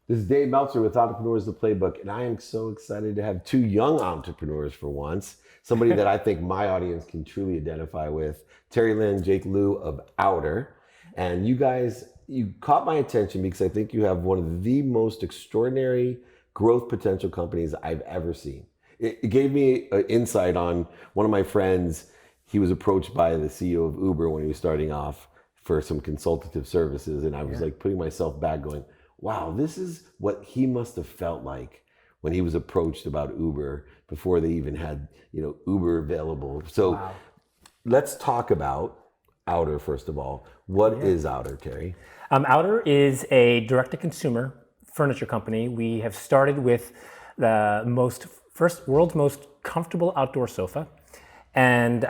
This is Dave Meltzer with Entrepreneurs The Playbook, and I am so excited to have two young entrepreneurs for once. Somebody that I think my audience can truly identify with, Lin and Jiake Liu of Outer. And you guys, you caught my attention because I think you have one of the most extraordinary growth potential companies I've ever seen. It gave me an insight on one of my friends. He was approached by the CEO of Uber when he was starting off for some consultative services. And I was like putting myself back going, wow, this is what he must have felt like when he was approached about Uber before they even had, Uber available. So let's talk about Outer first of all. What is Outer, Terry? Outer is a direct-to-consumer furniture company. We have started with the world's most comfortable outdoor sofa. And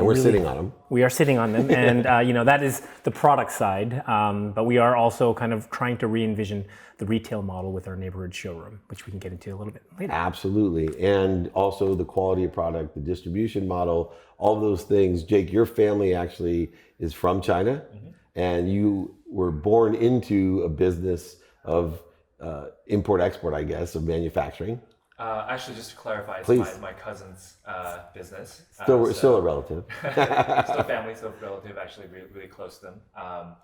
we're sitting on them. We are sitting on them, and that is the product side. But we are also kind of trying to re-envision the retail model with our neighborhood showroom, which we can get into a little bit later. Absolutely, and also the quality of product, the distribution model, all those things. Jiake, your family actually is from China, and you were born into a business of import-export, of manufacturing. Actually, just to clarify, it's my cousin's business. Still a relative. Still family, still relative, actually really close to them.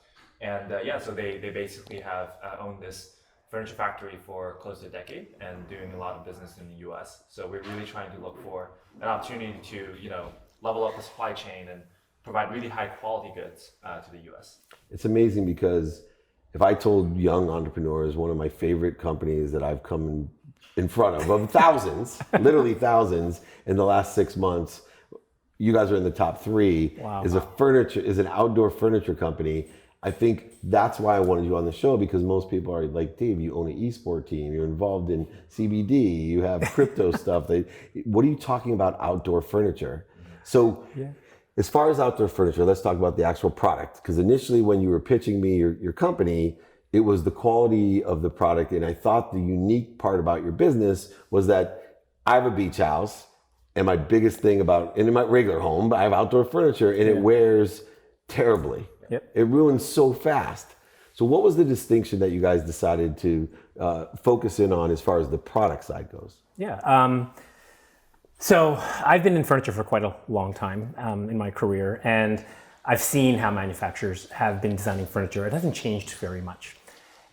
So they basically have owned this furniture factory for close to a decade and doing a lot of business in the US. So we're really trying to look for an opportunity to, level up the supply chain and provide really high quality goods to the US. It's amazing because if I told young entrepreneurs, one of my favorite companies that I've come in front of thousands, literally thousands in the last 6 months, you guys are in the top 3, is an outdoor furniture company. I think that's why I wanted you on the show, because most people are like, Dave, you own an eSport team, you're involved in CBD, you have crypto stuff. What are you talking about outdoor furniture? So as far as outdoor furniture, let's talk about the actual product. Because initially when you were pitching me your company, it was the quality of the product. And I thought the unique part about your business was that I have a beach house, and my biggest thing and in my regular home, I have outdoor furniture, and it wears terribly. It ruins so fast. So what was the distinction that you guys decided to focus in on as far as the product side goes? So I've been in furniture for quite a long time in my career, and I've seen how manufacturers have been designing furniture. It hasn't changed very much.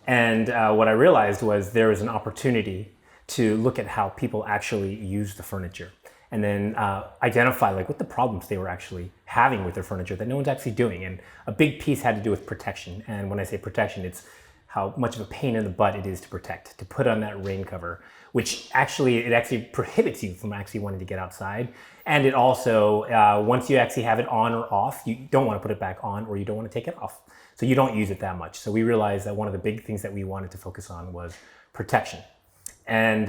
And what I realized was there was an opportunity to look at how people actually use the furniture, and then identify what the problems they were actually having with their furniture that no one's actually doing. And a big piece had to do with protection. And when I say protection, it's how much of a pain in the butt it is to put on that rain cover, which actually prohibits you from actually wanting to get outside. And it also, once you actually have it on or off, you don't want to put it back on, or you don't want to take it off. So you don't use it that much. So we realized that one of the big things that we wanted to focus on was protection. And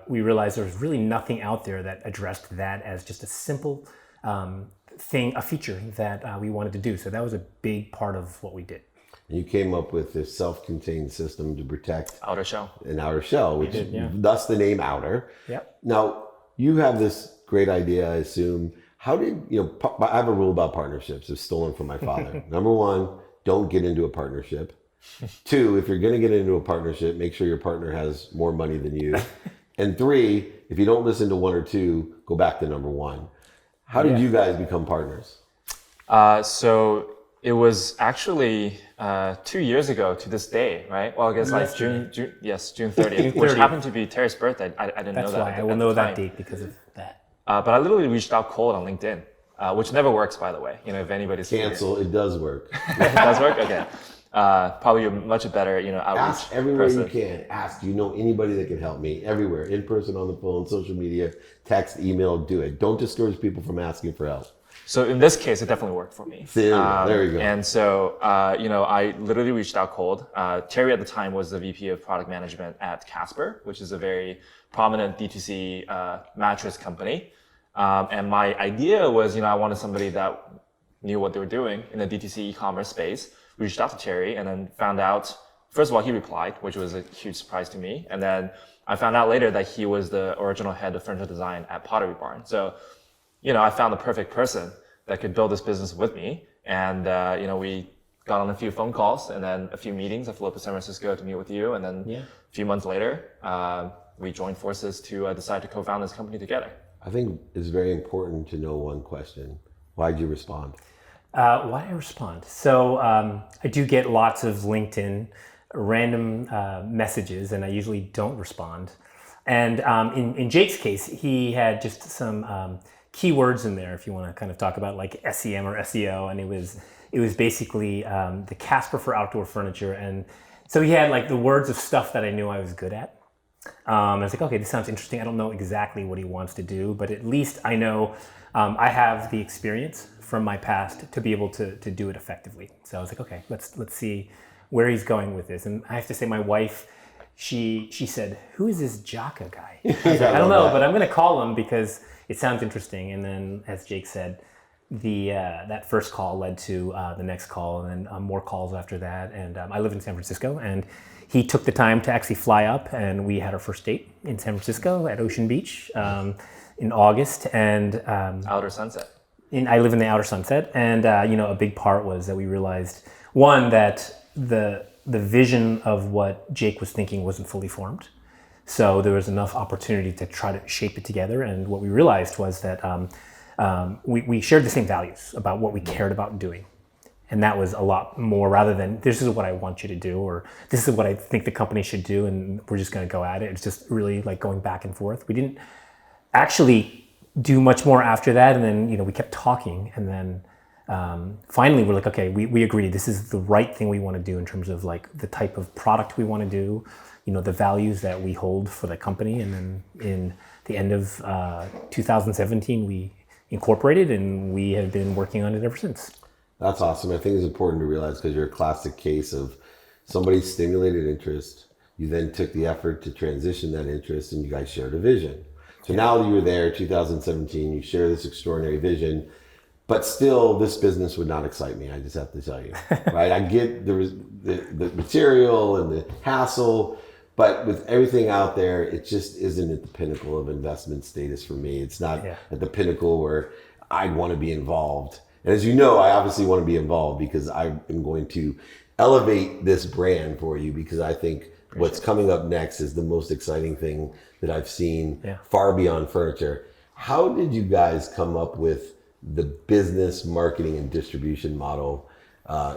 we realized there was really nothing out there that addressed that as just a simple a feature that we wanted to do. So that was a big part of what we did. And you came up with this self-contained system to protect outer shell, which thus the name Outer. Now you have this great idea, I assume. How did I have a rule about partnerships? It's stolen from my father. Number 1, don't get into a partnership. 2, if you're going to get into a partnership, make sure your partner has more money than you. And 3, if you don't listen to 1 or 2, go back to number 1. How did you guys become partners? So it was actually 2 years ago to this day, right? Well, I guess June 30th, which happened to be Terry's birthday. I didn't know that. That's why I will know that date because of that. But I literally reached out cold on LinkedIn, which never works, by the way. If anybody's cancel, it does work. It does work? Okay. Probably a much better, outreach. Ask everywhere person. You can. Ask, do you know anybody that can help me? Everywhere, in person, on the phone, social media, text, email, do it. Don't discourage people from asking for help. So in this case, it definitely worked for me. There you go. And so, I literally reached out cold. Terry at the time was the VP of product management at Casper, which is a very prominent D2C mattress company. And my idea was, I wanted somebody that knew what they were doing in the D2C e-commerce space. Reached out to Terry and then found out, first of all, he replied, which was a huge surprise to me. And then I found out later that he was the original head of furniture design at Pottery Barn. So, I found the perfect person that could build this business with me. And, we got on a few phone calls and then a few meetings. I flew up to San Francisco to meet with you, and then a few months later, we joined forces to decide to co-found this company together. I think it's very important to know one question. Why'd you respond? Why I respond? So I do get lots of LinkedIn random messages, and I usually don't respond. And in Jake's case, he had just some keywords in there, if you want to kind of talk about like SEM or SEO, and it was basically the Casper for outdoor furniture. And so he had like the words of stuff that I knew I was good at. I was like, okay, this sounds interesting. I don't know exactly what he wants to do, but at least I know I have the experience from my past to be able to do it effectively. So I was like, okay, let's see where he's going with this. And I have to say, my wife, she said, "Who is this Jiake guy?" I was like, I don't know, but I'm going to call him because it sounds interesting. And then, as Jake said, that first call led to the next call, and then more calls after that. And I live in San Francisco, and he took the time to actually fly up, and we had our first date in San Francisco at Ocean Beach in August. And Outer Sunset. I live in the Outer Sunset, and a big part was that we realized, one, that the vision of what Jake was thinking wasn't fully formed. So there was enough opportunity to try to shape it together. And what we realized was that we shared the same values about what we cared about doing. And that was a lot more, rather than this is what I want you to do, or this is what I think the company should do, and we're just going to go at it. It's just really like going back and forth. We didn't actually do much more after that. And then, we kept talking, and then finally we're like, okay, we agree. This is the right thing we want to do in terms of like the type of product we want to do, the values that we hold for the company. And then in the end of 2017, we incorporated, and we have been working on it ever since. That's awesome. I think it's important to realize, because you're a classic case of somebody stimulated interest. You then took the effort to transition that interest, and you guys shared a vision. So now that you're there, 2017, you share this extraordinary vision, but still this business would not excite me. I just have to tell you, right? I get the material and the hassle, but with everything out there, it just isn't at the pinnacle of investment status for me. It's not at the pinnacle where I'd want to be involved. And as you know, I obviously want to be involved because I am going to elevate this brand for you, because I think what's coming up next is the most exciting thing that I've seen far beyond furniture. How did you guys come up with the business, marketing, and distribution model?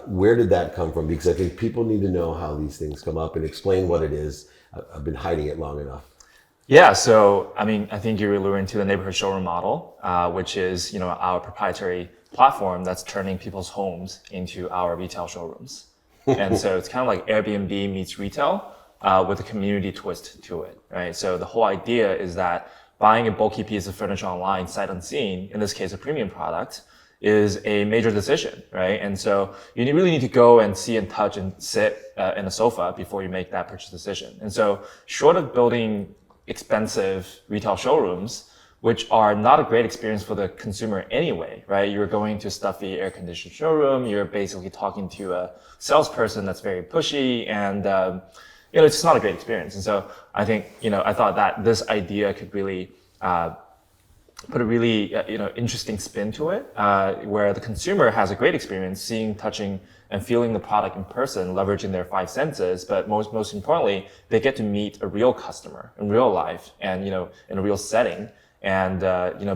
Where did that come from? Because I think people need to know how these things come up, and explain what it is. I've been hiding it long enough. Yeah, so I think you're alluding to the neighborhood showroom model, which is our proprietary platform that's turning people's homes into our retail showrooms. And so it's kind of like Airbnb meets retail with a community twist to it, right? So the whole idea is that buying a bulky piece of furniture online, sight unseen, in this case a premium product, is a major decision, right? And so you really need to go and see and touch and sit in a sofa before you make that purchase decision. And so short of building expensive retail showrooms, which are not a great experience for the consumer anyway, right? You're going to a stuffy air-conditioned showroom. You're basically talking to a salesperson that's very pushy, and it's just not a great experience. And so I think I thought that this idea could really put a really interesting spin to it, where the consumer has a great experience seeing, touching, and feeling the product in person, leveraging their five senses. But most importantly, they get to meet a real customer in real life, and in a real setting. And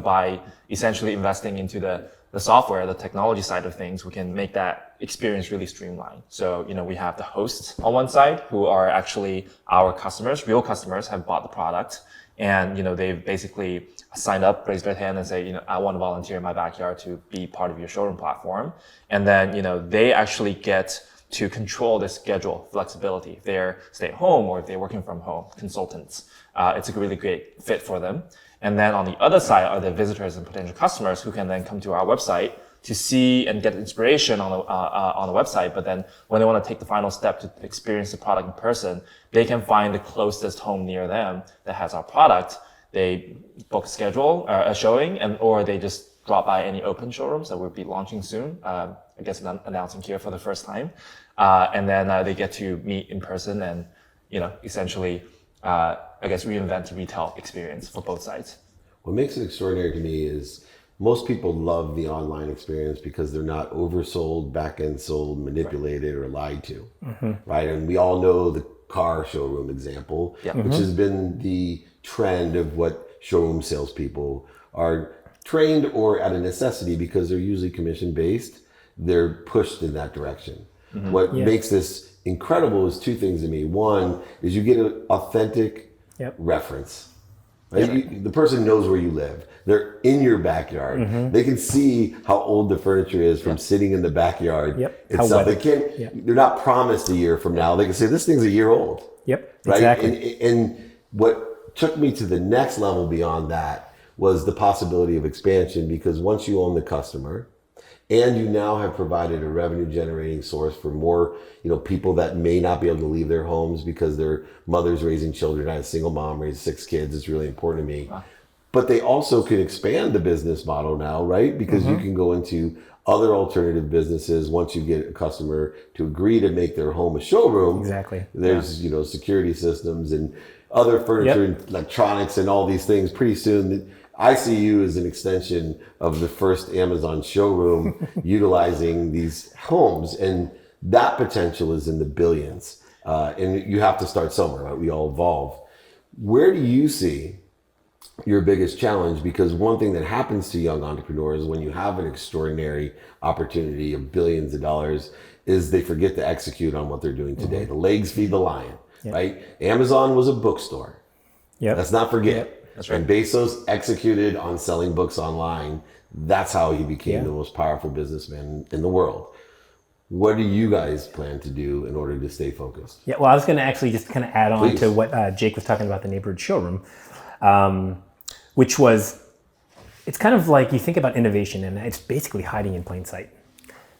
by essentially investing into the software, the technology side of things, we can make that experience really streamlined. So we have the hosts on one side, who are actually our customers, real customers, have bought the product, and they've basically signed up, raised their hand, and say, I want to volunteer in my backyard to be part of your showroom platform. And then they actually get to control the schedule flexibility. If they're stay at home or if they're working from home, consultants, it's a really great fit for them. And then on the other side are the visitors and potential customers, who can then come to our website to see and get inspiration on the website. But then when they want to take the final step to experience the product in person, they can find the closest home near them that has our product. They book a showing, or they just drop by any open showrooms that we'll be launching soon. I guess announcing here for the first time. And then they get to meet in person and, essentially, reinvent the retail experience for both sides. What makes it extraordinary to me is most people love the online experience because they're not oversold, back-end sold, manipulated, or lied to, right? And we all know the car showroom example, which has been the trend of what showroom salespeople are trained or at a necessity because they're usually commission-based. They're pushed in that direction. What makes this incredible is two things to me. One is you get an authentic reference. Right? The person knows where you live. They're in your backyard. They can see how old the furniture is from sitting in the backyard itself. They can't. They're not promised a year from now. They can say this thing's a year old. Right? Exactly. And what took me to the next level beyond that was the possibility of expansion, because once you own the customer, and you now have provided a revenue generating source for more, people that may not be able to leave their homes because their mother's raising children. I had a single mom, raised 6 kids. It's really important to me. Wow. But they also could expand the business model now, right? Because you can go into other alternative businesses once you get a customer to agree to make their home a showroom. Exactly. There's, security systems and other furniture and electronics and all these things. Pretty soon, I see you as an extension of the first Amazon showroom utilizing these homes, and that potential is in the billions. And you have to start somewhere, right? We all evolve. Where do you see your biggest challenge? Because one thing that happens to young entrepreneurs when you have an extraordinary opportunity of billions of dollars is they forget to execute on what they're doing today. The legs feed the lion, right? Amazon was a bookstore. Let's not forget. That's right. And Bezos executed on selling books online. That's how he became the most powerful businessman in the world. What do you guys plan to do in order to stay focused? Yeah, well, I was going to actually just kind of add on to what Jake was talking about, the neighborhood showroom, which was, it's kind of like you think about innovation and it's basically hiding in plain sight.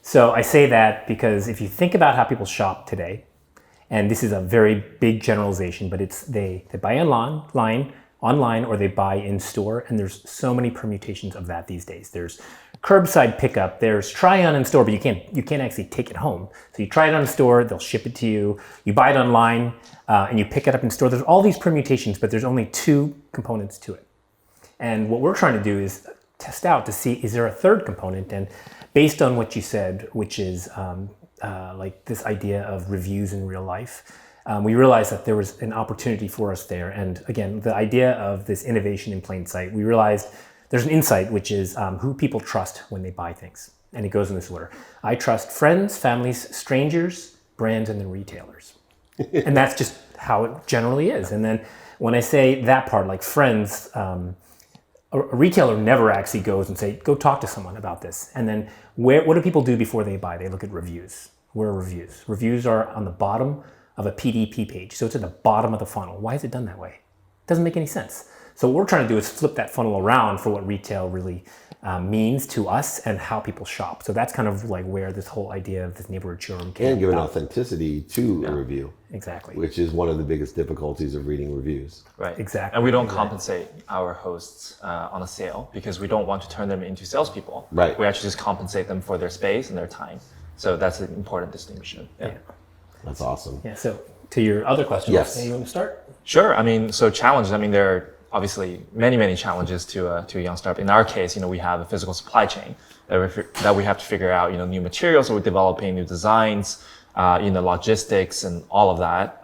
So I say that because if you think about how people shop today, and this is a very big generalization, but it's they buy online or they buy in store, and there's so many permutations of that these days. There's curbside pickup, there's try on in store, but you can't actually take it home. So you try it on in store, they'll ship it to you. You buy it online and you pick it up in store. There's all these permutations, but there's only 2 components to it. And what we're trying to do is test out to see, is there a third component? And based on what you said, which is like this idea of reviews in real life, we realized that there was an opportunity for us there. And again, the idea of this innovation in plain sight, we realized there's an insight, which is who people trust when they buy things. And it goes in this order. I trust friends, families, strangers, brands, and then retailers. And that's just how it generally is. And then when I say that part, like friends, a retailer never actually goes and say, go talk to someone about this. And then what do people do before they buy? They look at reviews. Where are reviews? Reviews are on the bottom of a PDP page. So it's at the bottom of the funnel. Why is it done that way? It doesn't make any sense. So what we're trying to do is flip that funnel around for what retail really means to us and how people shop. So that's kind of like where this whole idea of this neighborhood showroom came and give an authenticity to a review. Exactly. Which is one of the biggest difficulties of reading reviews. Right. Exactly. And we don't compensate our hosts on a sale because we don't want to turn them into salespeople. Right. We actually just compensate them for their space and their time. So that's an important distinction. Yeah. That's awesome. Yeah. So to your other question, you want to start? Sure. I mean, so challenges. I mean, there are obviously many challenges to a young startup. In our case, we have a physical supply chain that we have to figure out. New materials, so we're developing new designs, logistics and all of that.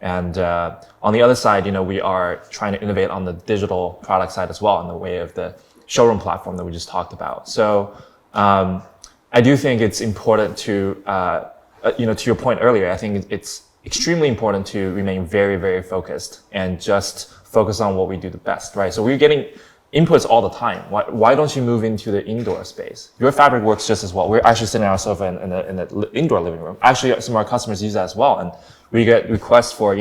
And on the other side, we are trying to innovate on the digital product side as well in the way of the showroom platform that we just talked about. So I do think it's important to, to your point earlier, I think it's extremely important to remain very, very focused and just focus on what we do the best, right? So we're getting inputs all the time. Why don't you move into the indoor space? Your fabric works just as well. We're actually sitting on our sofa in the indoor living room. Actually, some of our customers use that as well. And we get requests for,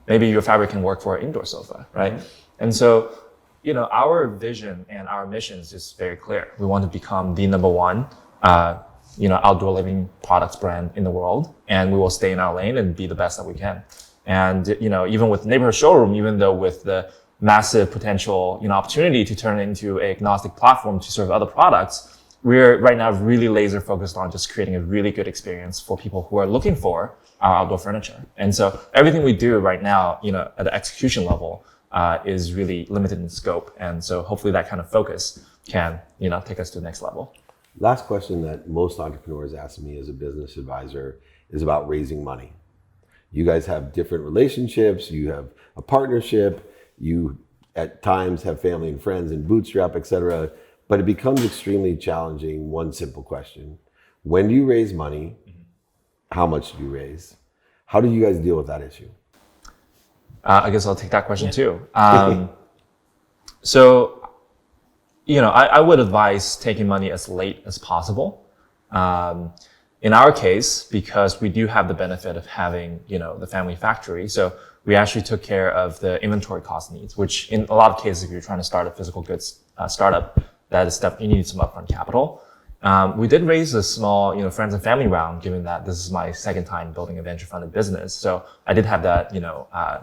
maybe your fabric can work for an indoor sofa, right? Mm-hmm. And so, our vision and our mission is just very clear. We want to become the number one, outdoor living products brand in the world. And we will stay in our lane and be the best that we can. And, even with neighborhood showroom, even though with the massive potential, opportunity to turn it into an agnostic platform to serve other products, we're right now really laser focused on just creating a really good experience for people who are looking for our outdoor furniture. And so everything we do right now, at the execution level, is really limited in scope. And so hopefully that kind of focus can, take us to the next level. Last question that most entrepreneurs ask me as a business advisor is about raising money. You guys have different relationships, you have a partnership, you at times have family and friends and bootstrap, etc. But it becomes extremely challenging. One simple question: when do you raise money? How much do you raise? How do you guys deal with that issue? I guess I'll take that question too. So, I would advise taking money as late as possible. In our case, because we do have the benefit of having, the family factory, so we actually took care of the inventory cost needs, which in a lot of cases, if you're trying to start a physical goods startup, that is you need some upfront capital. We did raise a small, friends and family round, given that this is my second time building a venture funded business. So I did have that,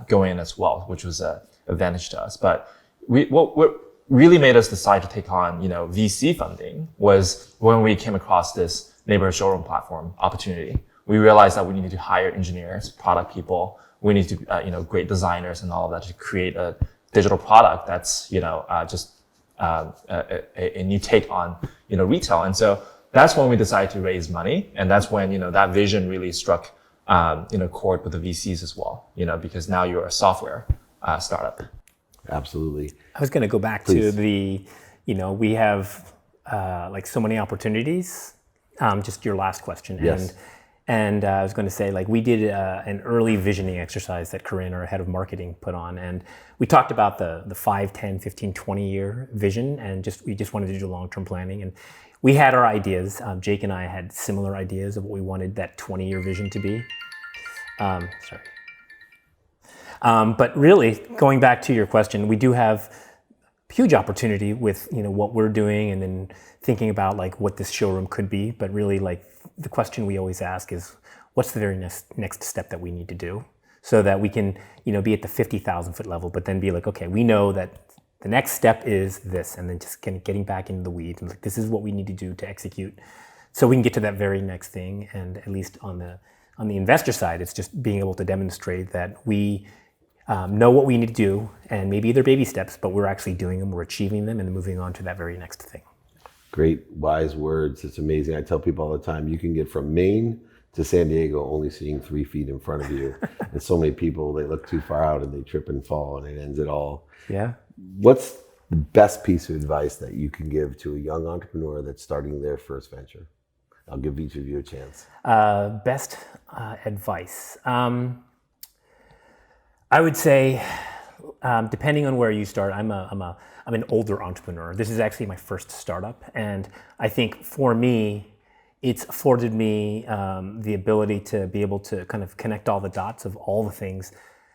go in as well, which was an advantage to us. But what really made us decide to take on, VC funding was when we came across this neighborhood showroom platform opportunity. We realized that we needed to hire engineers, product people. We need to, great designers and all of that to create a digital product that's, just a new take on, retail. And so that's when we decided to raise money. And that's when, that vision really struck, chord with the VCs as well, because now you're a software startup. Absolutely. I was going to go back to the, we have like so many opportunities. Just your last question. Yes. And I was going to say, like, we did an early visioning exercise that Corinne, our head of marketing, put on. And we talked about the 5, 10, 15, 20-year vision. And we just wanted to do long-term planning. And we had our ideas. Jake and I had similar ideas of what we wanted that 20-year vision to be. But really, going back to your question, we do have huge opportunity with what we're doing, and then thinking about like what this showroom could be. But really, like, the question we always ask is, what's the very next step that we need to do, so that we can be at the 50,000 foot level, but then be like, okay, we know that the next step is this, and then just getting back into the weeds and like, this is what we need to do to execute, so we can get to that very next thing. And at least on the investor side, it's just being able to demonstrate that we know what we need to do, and maybe they're baby steps, but we're actually doing them, we're achieving them, and moving on to that very next thing. Great, wise words. It's amazing. I tell people all the time, you can get from Maine to San Diego only seeing 3 feet in front of you. And so many people, they look too far out and they trip and fall, and it ends it all. Yeah. What's the best piece of advice that you can give to a young entrepreneur that's starting their first venture? I'll give each of you a chance. Best advice. I would say, depending on where you start, I'm an older entrepreneur. This is actually my first startup, and I think for me, it's afforded me the ability to be able to kind of connect all the dots of all the things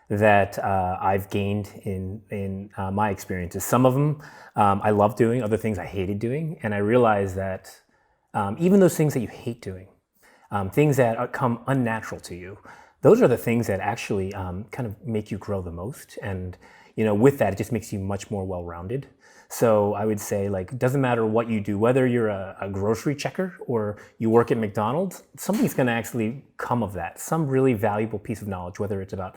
that I've gained in my experiences. Some of them I love doing, other things I hated doing, and I realized that even those things that you hate doing, things that come unnatural to you, those are the things that actually kind of make you grow the most. And with that, it just makes you much more well-rounded. So I would say, like, it doesn't matter what you do, whether you're a grocery checker or you work at McDonald's, something's going to actually come of that. Some really valuable piece of knowledge, whether it's about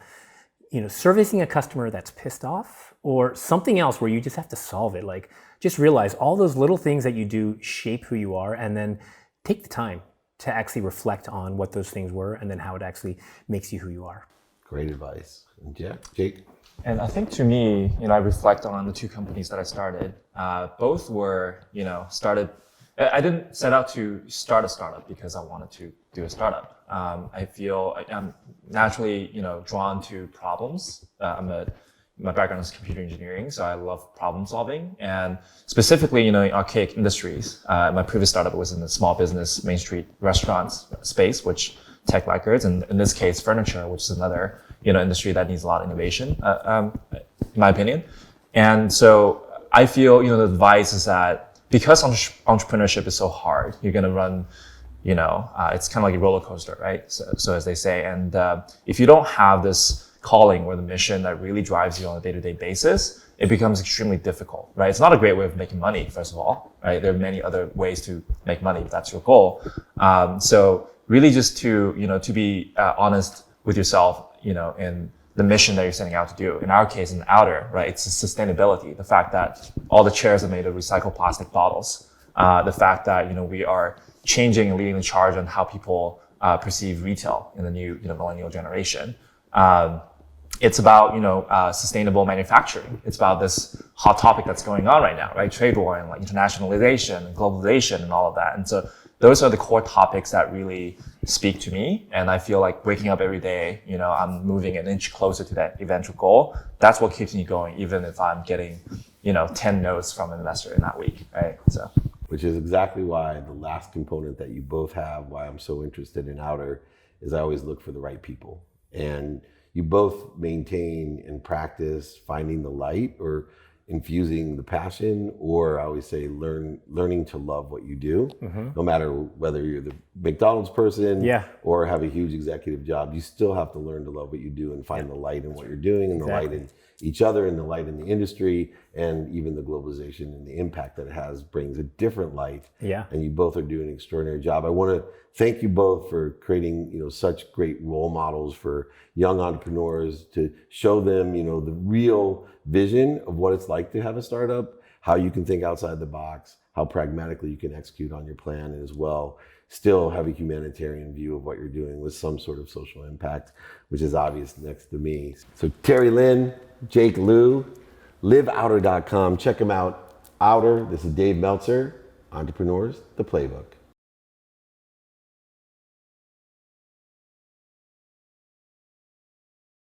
servicing a customer that's pissed off, or something else where you just have to solve it. Like, just realize all those little things that you do shape who you are, and then take the time to actually reflect on what those things were, and then how it actually makes you who you are. Great advice. And Jake? And I think to me, I reflect on the 2 companies that I started. Both were, started. I didn't set out to start a startup because I wanted to do a startup. I feel I'm naturally, drawn to problems. My background is computer engineering, so I love problem solving. And specifically, in archaic industries. My previous startup was in the small business, Main Street restaurants space, which tech laggards, and in this case, furniture, which is another industry that needs a lot of innovation, in my opinion. And so I feel the advice is that because entrepreneurship is so hard, you're going to run, it's kind of like a roller coaster, right? So as they say, and if you don't have this calling or the mission that really drives you on a day-to-day basis, it becomes extremely difficult, right? It's not a great way of making money, first of all, right? There are many other ways to make money if that's your goal. So really just to, to be honest with yourself, and the mission that you're setting out to do. In our case, in outer, right, it's sustainability. The fact that all the chairs are made of recycled plastic bottles. The fact that, you know, we are changing and leading the charge on how people perceive retail in the new, you know, millennial generation. It's about, you know, sustainable manufacturing. It's about this hot topic that's going on right now, right? Trade war and like internationalization and globalization and all of that. And so those are the core topics that really speak to me. And I feel like waking up every day, you know, I'm moving an inch closer to that eventual goal. That's what keeps me going, even if I'm getting, you know, 10 no's from an investor in that week, right? So, which is exactly why the last component that you both have, why I'm so interested in outer, is I always look for the right people. And you both maintain and practice finding the light or infusing the passion, or I always say learning to love what you do, no matter whether you're the McDonald's person or have a huge executive job. You still have to learn to love what you do and find the light in what you're doing and the light in each other and the light in the industry, and even the globalization and the impact that it has brings a different light. And you both are doing an extraordinary job. I want to thank you both for creating, you know, such great role models for young entrepreneurs to show them, you know, the real vision of what it's like to have a startup, how you can think outside the box, how pragmatically you can execute on your plan, and as well still have a humanitarian view of what you're doing with some sort of social impact, which is obvious next to me. So Terry, Lin, Jiake Liu, liveouter.com. Check them out. Outer, this is Dave Meltzer, Entrepreneurs, the Playbook.